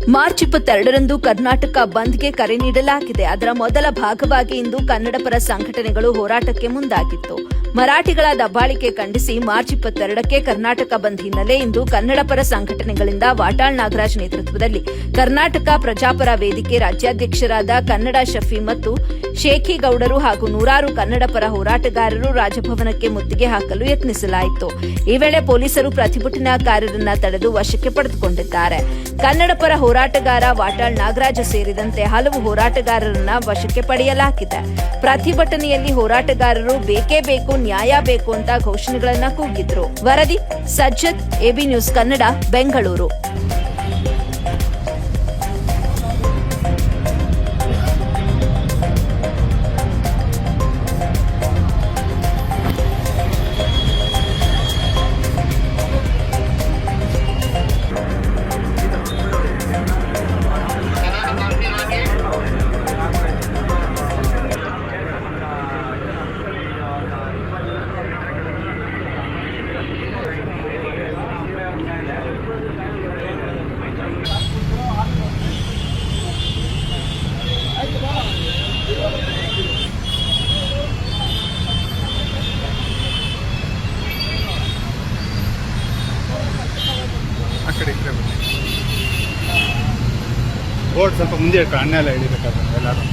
March 22ರಂದು Karnataka ಬಂದ್ಗೆ ಕರೆ ನೀಡಲಾಗಿದೆ. ಅದರ ಮೊದಲ ಭಾಗವಾಗಿ ಇಂದು ಕನ್ನಡಪರ ಸಂಘಟನೆಗಳು ಹೋರಾಟಕ್ಕೆ ಮುಂದಾಗಿತ್ತು. ಮರಾಠಿಗಳ ದಬ್ಬಾಳಿಕೆ ಖಂಡಿಸಿ ಮಾರ್ಚ್ 22ಕ್ಕೆ ಕರ್ನಾಟಕ ಬಂದ್ ಹಿನ್ನೆಲೆ ಇಂದು ಕನ್ನಡಪರ ಸಂಘಟನೆಗಳಿಂದ ವಾಟಾಳ್ ನಾಗರಾಜ್ ನೇತೃತ್ವದಲ್ಲಿ ಕರ್ನಾಟಕ ಪ್ರಜಾಪರ ವೇದಿಕೆ ರಾಜ್ಯಾಧ್ಯಕ್ಷರಾದ ಕನ್ನಡ ಶಫಿ ಮತ್ತು ಶೇಖೇಗೌಡರು ಹಾಗೂ ನೂರಾರು ಕನ್ನಡಪರ ಹೋರಾಟಗಾರರು ರಾಜಭವನಕ್ಕೆ ಮುತ್ತಿಗೆ ಹಾಕಲು ಯತ್ನಿಸಲಾಯಿತು. ಈ ವೇಳೆ ಪೊಲೀಸರು ಪ್ರತಿಭಟನಾಕಾರರನ್ನ ತಡೆದು ವಶಕ್ಕೆ ಪಡೆದುಕೊಂಡಿದ್ದಾರೆ. ಕನ್ನಡಪರ ಹೋರಾಟಗಾರ ವಾಟಾಳ್ ನಾಗರಾಜ್ ಸೇರಿದಂತೆ ಹಲವು ಹೋರಾಟಗಾರರನ್ನ ವಶಕ್ಕೆ ಪಡೆಯಲಾಗಿದೆ. ಪ್ರತಿಭಟನೆಯಲ್ಲಿ ಹೋರಾಟಗಾರರು ಬೇಕೇ ಬೇಕು, ನ್ಯಾಯ ಬೇಕು ಅಂತ ಘೋಷಣೆಗಳನ್ನ ಕೂಗಿದ್ರು. ವರದಿ Sajjad, AB News Kannada, Bengaluru. Board ಸ್ವಲ್ಪ ಮುಂದೆ ಇಟ್ಕೊಂಡು ಅಣ್ಣ ಎಲ್ಲ ಹಿಡಿಬೇಕಾದ್ರೆ ಎಲ್ಲರೂ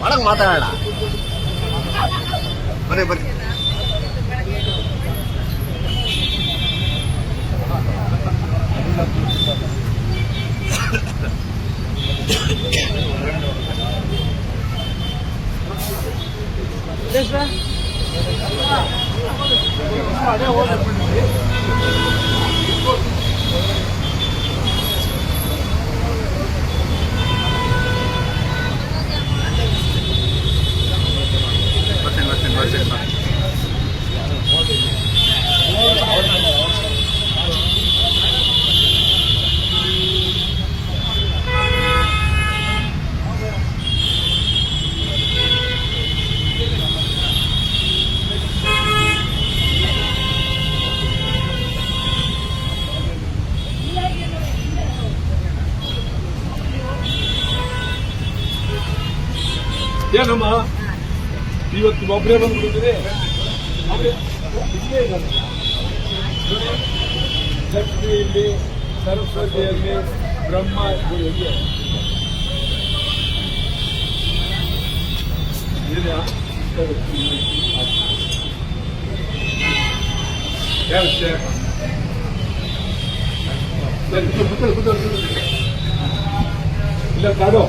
ಒಳಗೆ ಮಾತಾಡೋಣ. ಬರ್ರಿ ಬರ್ರಿ. ಏನಮ್ಮ ಇವತ್ತು ಒಬ್ಬರೇ ಬಂದ್ಬಿಟ್ಟಿದ್ದೀರಿ. ಲಕ್ಷ್ಮಿಯಲ್ಲಿ, ಸರಸ್ವತಿಯಲ್ಲಿ, ಬ್ರಹ್ಮ ಇಲ್ಲ ಕಾಡು.